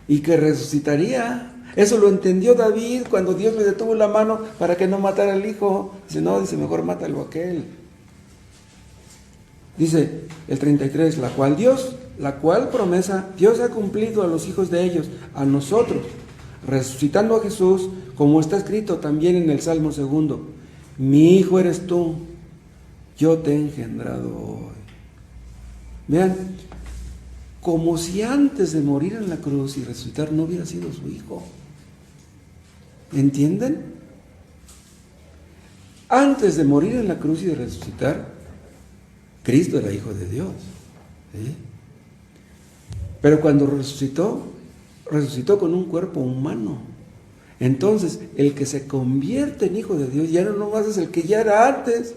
y que resucitaría? Eso lo entendió David cuando Dios le detuvo la mano para que no matara al hijo. Dice, no, mejor mátalo a aquel. Dice el 33, la cual promesa Dios ha cumplido a los hijos de ellos, a nosotros, resucitando a Jesús, como está escrito también en el Salmo 2. Mi hijo eres tú, yo te he engendrado hoy. Vean, como si antes de morir en la cruz y resucitar no hubiera sido su hijo. ¿Entienden? Antes de morir en la cruz y de resucitar, Cristo era hijo de Dios. ¿Sí? Pero cuando resucitó con un cuerpo humano. Entonces, el que se convierte en hijo de Dios ya no nomás es el que ya era antes,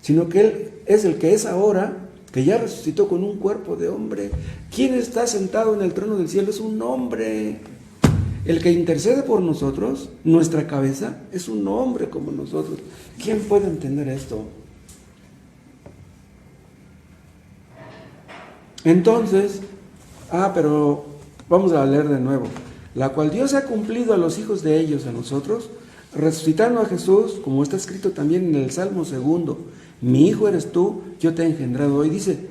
sino que Él es el que es ahora, que ya resucitó con un cuerpo de hombre. ¿Quién está sentado en el trono del cielo? Es un hombre. El que intercede por nosotros, nuestra cabeza, es un hombre como nosotros. ¿Quién puede entender esto? Entonces, pero vamos a leer de nuevo. La cual Dios ha cumplido a los hijos de ellos, a nosotros, resucitando a Jesús, como está escrito también en el Salmo 2. Mi hijo eres tú, yo te he engendrado hoy. Dice,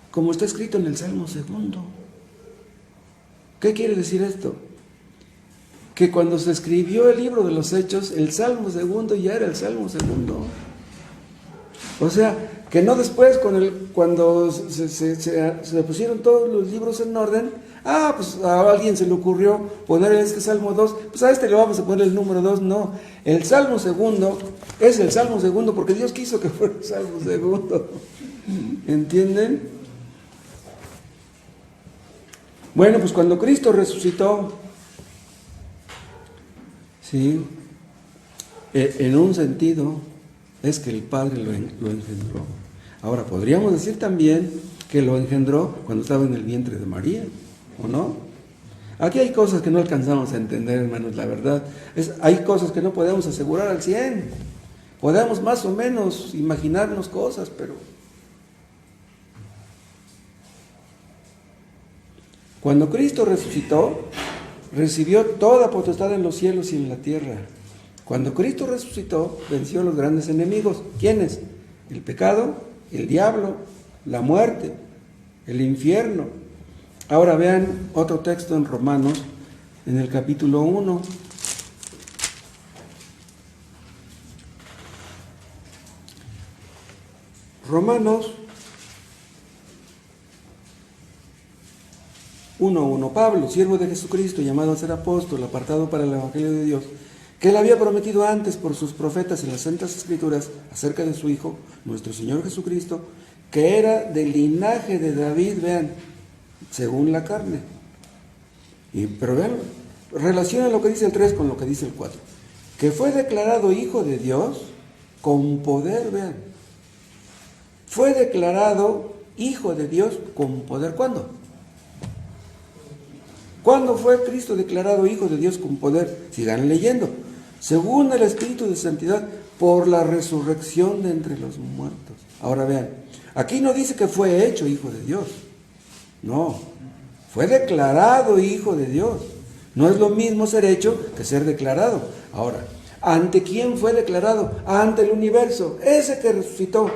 como está escrito en el Salmo 2. ¿Qué quiere decir esto? Que cuando se escribió el libro de los Hechos, el Salmo 2 ya era el Salmo 2. O sea, Que no después, cuando se pusieron todos los libros en orden, pues a alguien se le ocurrió poner este Salmo 2, pues a este le vamos a poner el número 2, no. El Salmo segundo es el Salmo segundo porque Dios quiso que fuera el Salmo segundo. ¿Entienden? Bueno, pues cuando Cristo resucitó, sí, en un sentido es que el Padre lo engendró. Ahora, podríamos decir también que lo engendró cuando estaba en el vientre de María, ¿o no? Aquí hay cosas que no alcanzamos a entender, hermanos, la verdad. Hay cosas que no podemos asegurar al 100. Podemos más o menos imaginarnos cosas, pero cuando Cristo resucitó, recibió toda potestad en los cielos y en la tierra. Cuando Cristo resucitó, venció a los grandes enemigos. ¿Quiénes? El pecado, el diablo, la muerte, el infierno. Ahora vean otro texto en Romanos, en el capítulo 1. Romanos 1:1. Pablo, siervo de Jesucristo, llamado a ser apóstol, apartado para el Evangelio de Dios, que él había prometido antes por sus profetas en las Santas Escrituras acerca de su Hijo, nuestro Señor Jesucristo, que era del linaje de David, vean, según la carne. Pero vean, relaciona lo que dice el 3 con lo que dice el 4. Que fue declarado Hijo de Dios con poder, vean. Fue declarado Hijo de Dios con poder. ¿Cuándo? ¿Cuándo fue Cristo declarado Hijo de Dios con poder? Sigan leyendo. Según el Espíritu de Santidad, por la resurrección de entre los muertos. Ahora vean, aquí no dice que fue hecho Hijo de Dios. No, fue declarado Hijo de Dios. No es lo mismo ser hecho que ser declarado. Ahora, ¿ante quién fue declarado? Ante el universo. Ese que resucitó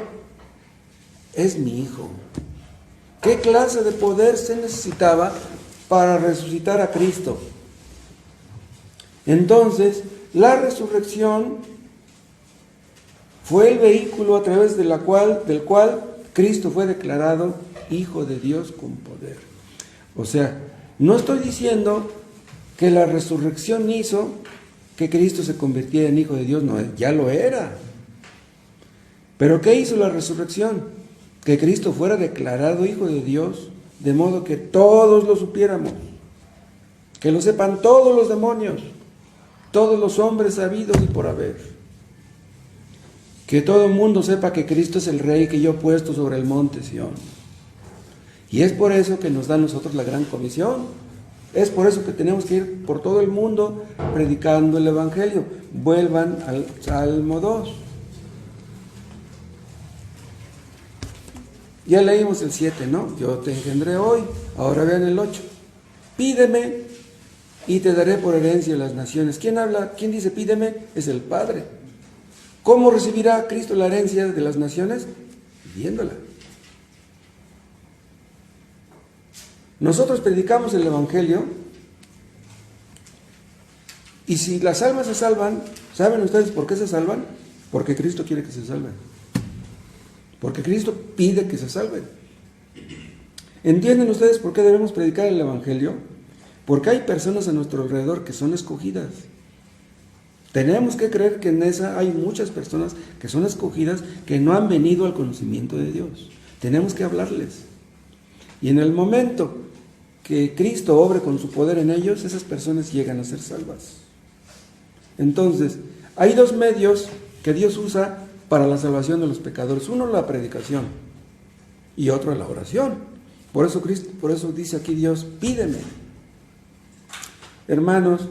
es mi Hijo. ¿Qué clase de poder se necesitaba para resucitar a Cristo? Entonces, la resurrección fue el vehículo a través del cual Cristo fue declarado Hijo de Dios con poder. O sea, no estoy diciendo que la resurrección hizo que Cristo se convirtiera en Hijo de Dios, no, ya lo era. Pero ¿qué hizo la resurrección? Que Cristo fuera declarado Hijo de Dios, de modo que todos lo supiéramos, que lo sepan todos los demonios, todos los hombres habidos y por haber, que todo el mundo sepa que Cristo es el Rey que yo he puesto sobre el monte Sión. Y es por eso que nos da a nosotros la gran comisión. Es por eso que tenemos que ir por todo el mundo predicando el Evangelio. Vuelvan al Salmo 2. Ya leímos el 7, ¿no? Yo te engendré hoy. Ahora vean el 8. Pídeme y te daré por herencia las naciones. ¿Quién habla? ¿Quién dice pídeme? Es el Padre. ¿Cómo recibirá Cristo la herencia de las naciones? Pidiéndola. Nosotros predicamos el Evangelio y si las almas se salvan, ¿saben ustedes por qué se salvan? Porque Cristo quiere que se salven. Porque Cristo pide que se salven. ¿Entienden ustedes por qué debemos predicar el Evangelio? Porque hay personas a nuestro alrededor que son escogidas. Tenemos que creer que en esa hay muchas personas que son escogidas que no han venido al conocimiento de Dios. Tenemos que hablarles. Y en el momento que Cristo obre con su poder en ellos, esas personas llegan a ser salvas. Entonces, hay dos medios que Dios usa para la salvación de los pecadores. Uno, la predicación, y otro, la oración. Por eso dice aquí Dios, pídeme. Hermanos,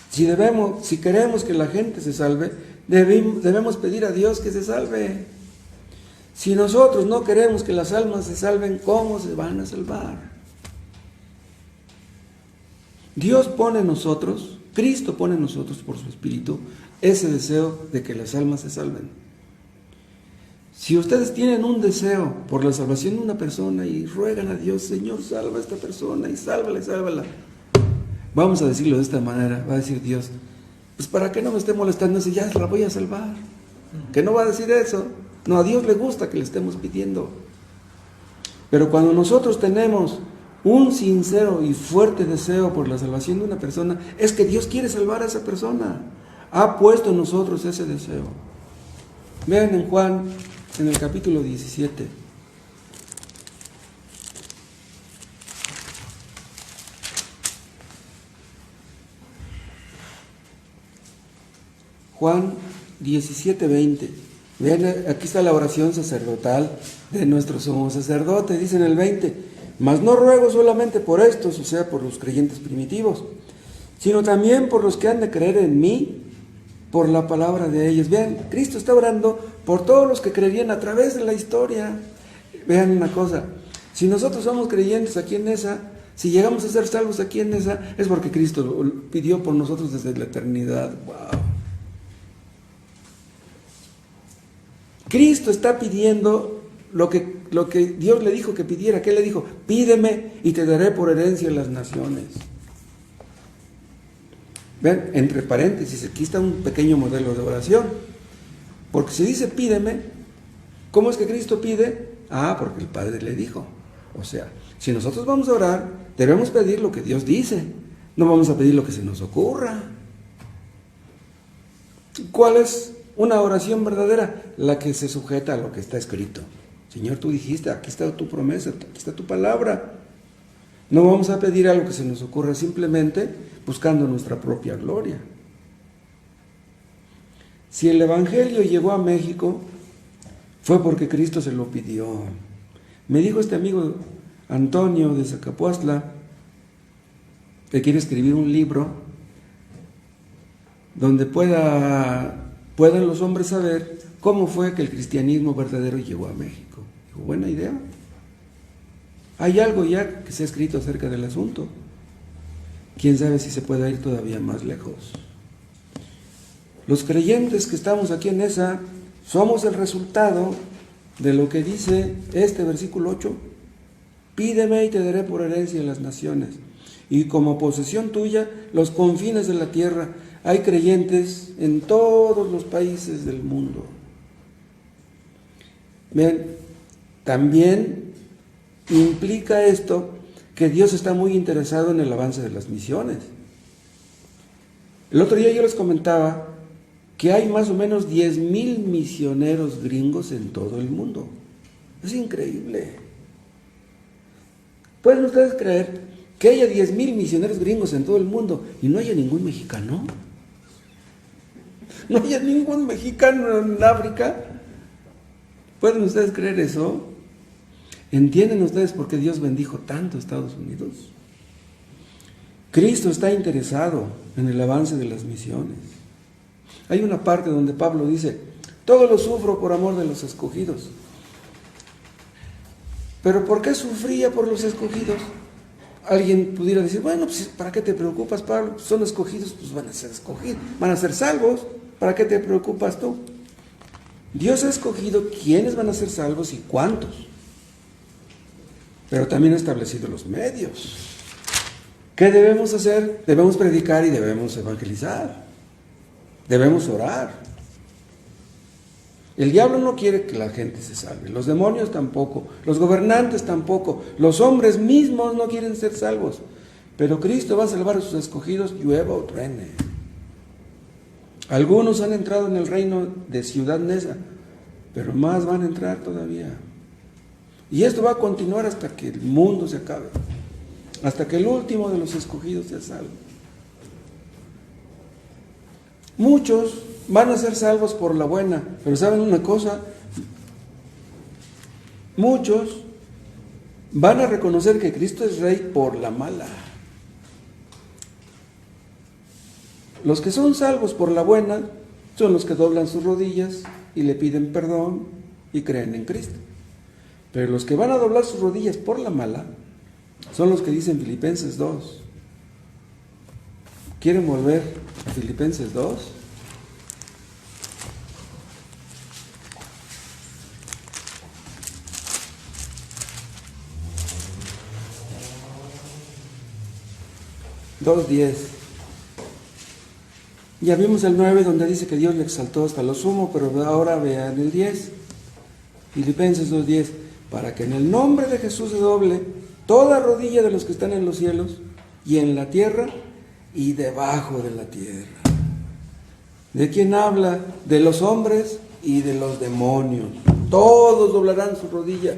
si queremos que la gente se salve, debemos pedir a Dios que se salve. Si nosotros no queremos que las almas se salven, ¿cómo se van a salvar? Dios pone en nosotros, Cristo pone en nosotros por su Espíritu, ese deseo de que las almas se salven. Si ustedes tienen un deseo por la salvación de una persona y ruegan a Dios, Señor, salva a esta persona y sálvala. Vamos a decirlo de esta manera, va a decir Dios, pues para que no me esté molestando si ya la voy a salvar. ¿Que no va a decir eso? No, a Dios le gusta que le estemos pidiendo. Pero cuando nosotros tenemos un sincero y fuerte deseo por la salvación de una persona, es que Dios quiere salvar a esa persona. Ha puesto en nosotros ese deseo. Vean en Juan, en el capítulo 17. Juan 17:20. Vean, aquí está la oración sacerdotal de nuestro sumo sacerdote. Dice en el 20: mas no ruego solamente por estos, o sea, por los creyentes primitivos, sino también por los que han de creer en mí, por la palabra de ellos. Vean, Cristo está orando por todos los que creerían a través de la historia. Vean una cosa, si nosotros somos creyentes aquí en esa, si llegamos a ser salvos aquí en esa, es porque Cristo lo pidió por nosotros desde la eternidad. ¡Wow! Cristo está pidiendo lo que Dios le dijo que pidiera. ¿Qué le dijo? Pídeme y te daré por herencia las naciones. Vean, entre paréntesis, aquí está un pequeño modelo de oración. Porque si dice pídeme, ¿cómo es que Cristo pide? Ah, porque el Padre le dijo. O sea, si nosotros vamos a orar, debemos pedir lo que Dios dice. No vamos a pedir lo que se nos ocurra. ¿Cuál es una oración verdadera? La que se sujeta a lo que está escrito. Señor, tú dijiste, aquí está tu promesa, aquí está tu palabra. No vamos a pedir algo que se nos ocurra simplemente buscando nuestra propia gloria. Si el Evangelio llegó a México, fue porque Cristo se lo pidió. Me dijo este amigo Antonio de Zacapuastla que quiere escribir un libro donde puedan los hombres saber cómo fue que el cristianismo verdadero llegó a México. Digo, buena idea. Hay algo ya que se ha escrito acerca del asunto. Quién sabe si se puede ir todavía más lejos. Los creyentes que estamos aquí en esa somos el resultado de lo que dice este versículo 8. Pídeme y te daré por herencia las naciones, y como posesión tuya los confines de la tierra. Hay creyentes en todos los países del mundo. Vean, también implica esto que Dios está muy interesado en el avance de las misiones. El otro día yo les comentaba que hay más o menos 10,000 misioneros gringos en todo el mundo. Es increíble. ¿Pueden ustedes creer que haya 10,000 misioneros gringos en todo el mundo y no haya ningún mexicano? ¿No haya ningún mexicano en África? ¿Pueden ustedes creer eso? ¿Entienden ustedes por qué Dios bendijo tanto a Estados Unidos? Cristo está interesado en el avance de las misiones. Hay una parte donde Pablo dice: todo lo sufro por amor de los escogidos. ¿Pero por qué sufría por los escogidos? Alguien pudiera decir: bueno, pues ¿para qué te preocupas, Pablo? Son escogidos, pues van a ser escogidos, van a ser salvos. ¿Para qué te preocupas tú? Dios ha escogido quiénes van a ser salvos y cuántos. Pero también ha establecido los medios. ¿Qué debemos hacer? Debemos predicar y debemos evangelizar. Debemos orar. El diablo no quiere que la gente se salve, los demonios tampoco, los gobernantes tampoco, los hombres mismos no quieren ser salvos. Pero Cristo va a salvar a sus escogidos, llueva o truene. Algunos han entrado en el reino de Ciudad Neza, pero más van a entrar todavía. Y esto va a continuar hasta que el mundo se acabe, hasta que el último de los escogidos sea salvo. Muchos van a ser salvos por la buena, pero ¿saben una cosa? Muchos van a reconocer que Cristo es Rey por la mala. Los que son salvos por la buena son los que doblan sus rodillas y le piden perdón y creen en Cristo. Pero los que van a doblar sus rodillas por la mala son los que dicen Filipenses 2. ¿Quieren volver a Filipenses 2? (2:10). Ya vimos el 9 donde dice que Dios le exaltó hasta lo sumo, pero ahora vean el 10. Filipenses 2:10, para que en el nombre de Jesús se doble toda rodilla de los que están en los cielos y en la tierra y debajo de la tierra. ¿De quién habla? De los hombres y de los demonios. Todos doblarán su rodilla.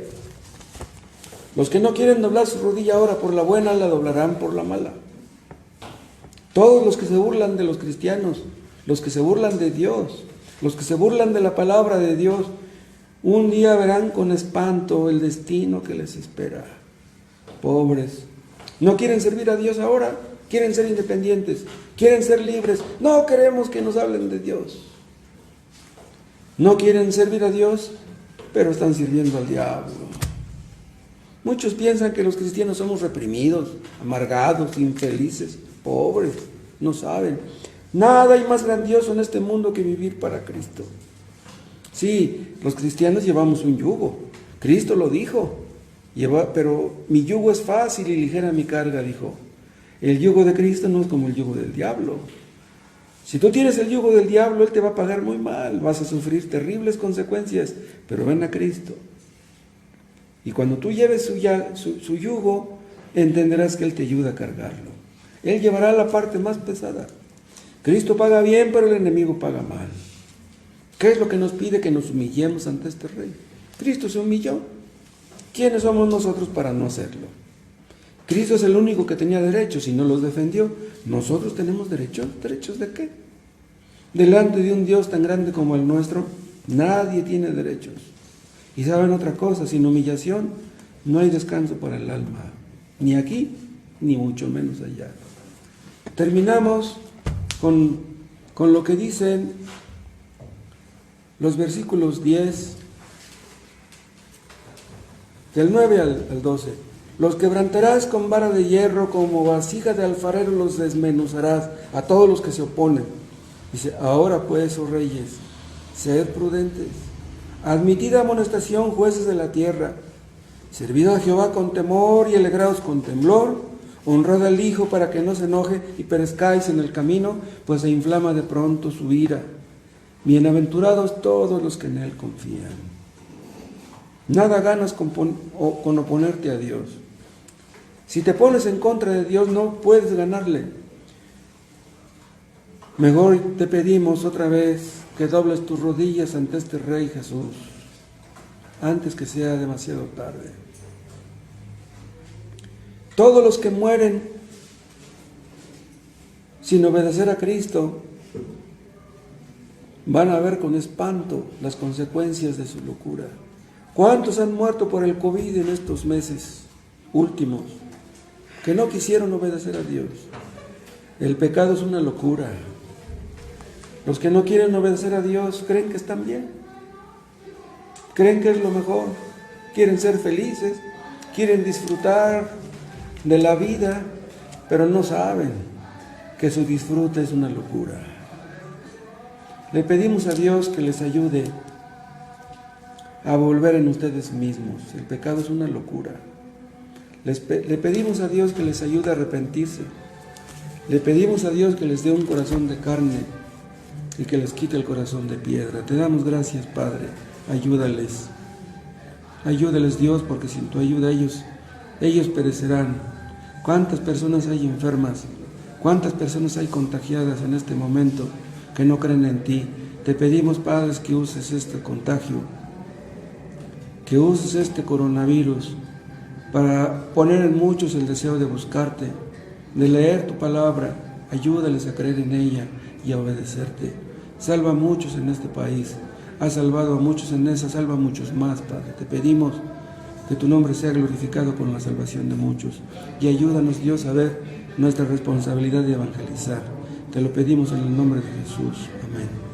Los que no quieren doblar su rodilla ahora por la buena, la doblarán por la mala. Todos los que se burlan de los cristianos, los que se burlan de Dios, los que se burlan de la palabra de Dios, un día verán con espanto el destino que les espera. Pobres. No quieren servir a Dios ahora, quieren ser independientes, quieren ser libres. No queremos que nos hablen de Dios. No quieren servir a Dios, pero están sirviendo al diablo. Muchos piensan que los cristianos somos reprimidos, amargados, infelices, pobres. No saben. Nada hay más grandioso en este mundo que vivir para Cristo. Sí, los cristianos llevamos un yugo. Cristo lo dijo. Pero mi yugo es fácil y ligera mi carga, dijo. El yugo de Cristo no es como el yugo del diablo. Si tú tienes el yugo del diablo, Él te va a pagar muy mal. Vas a sufrir terribles consecuencias. Pero ven a Cristo. Y cuando tú lleves su yugo, entenderás que Él te ayuda a cargarlo. Él llevará la parte más pesada. Cristo paga bien, pero el enemigo paga mal. ¿Qué es lo que nos pide? Que nos humillemos ante este Rey. Cristo se humilló. ¿Quiénes somos nosotros para no hacerlo? Cristo es el único que tenía derechos y no los defendió. ¿Nosotros tenemos derechos? ¿Derechos de qué? Delante de un Dios tan grande como el nuestro, nadie tiene derechos. Y saben otra cosa, sin humillación no hay descanso para el alma, ni aquí, ni mucho menos allá. Terminamos con lo que dicen los versículos 10, del 9 al 12. Los quebrantarás con vara de hierro, como vasija de alfarero los desmenuzarás a todos los que se oponen. Dice, ahora pues, oh reyes, sed prudentes. Admitid amonestación, jueces de la tierra. Servid a Jehová con temor y alegraos con temblor. Honrad al Hijo para que no se enoje y perezcáis en el camino, pues se inflama de pronto su ira. Bienaventurados todos los que en Él confían. Nada ganas con oponerte a Dios. Si te pones en contra de Dios, no puedes ganarle. Mejor te pedimos otra vez que dobles tus rodillas ante este Rey Jesús, antes que sea demasiado tarde. Todos los que mueren sin obedecer a Cristo van a ver con espanto las consecuencias de su locura. ¿Cuántos han muerto por el COVID en estos meses últimos que no quisieron obedecer a Dios? El pecado es una locura. Los que no quieren obedecer a Dios creen que están bien, creen que es lo mejor, quieren ser felices, quieren disfrutar de la vida, pero no saben que su disfrute es una locura. Le pedimos a Dios que les ayude a volver en ustedes mismos. El pecado es una locura. Le pedimos a Dios que les ayude a arrepentirse. Le pedimos a Dios que les dé un corazón de carne y que les quite el corazón de piedra. Te damos gracias, Padre. Ayúdales. Ayúdales, Dios, porque sin tu ayuda ellos perecerán. ¿Cuántas personas hay enfermas? ¿Cuántas personas hay contagiadas en este momento que no creen en ti? Te pedimos, Padre, que uses este contagio, que uses este coronavirus para poner en muchos el deseo de buscarte, de leer tu palabra. Ayúdales a creer en ella y a obedecerte. Salva a muchos en este país. Has salvado a muchos en esa, salva a muchos más, Padre. Te pedimos que tu nombre sea glorificado con la salvación de muchos. Y ayúdanos, Dios, a ver nuestra responsabilidad de evangelizar. Te lo pedimos en el nombre de Jesús. Amén.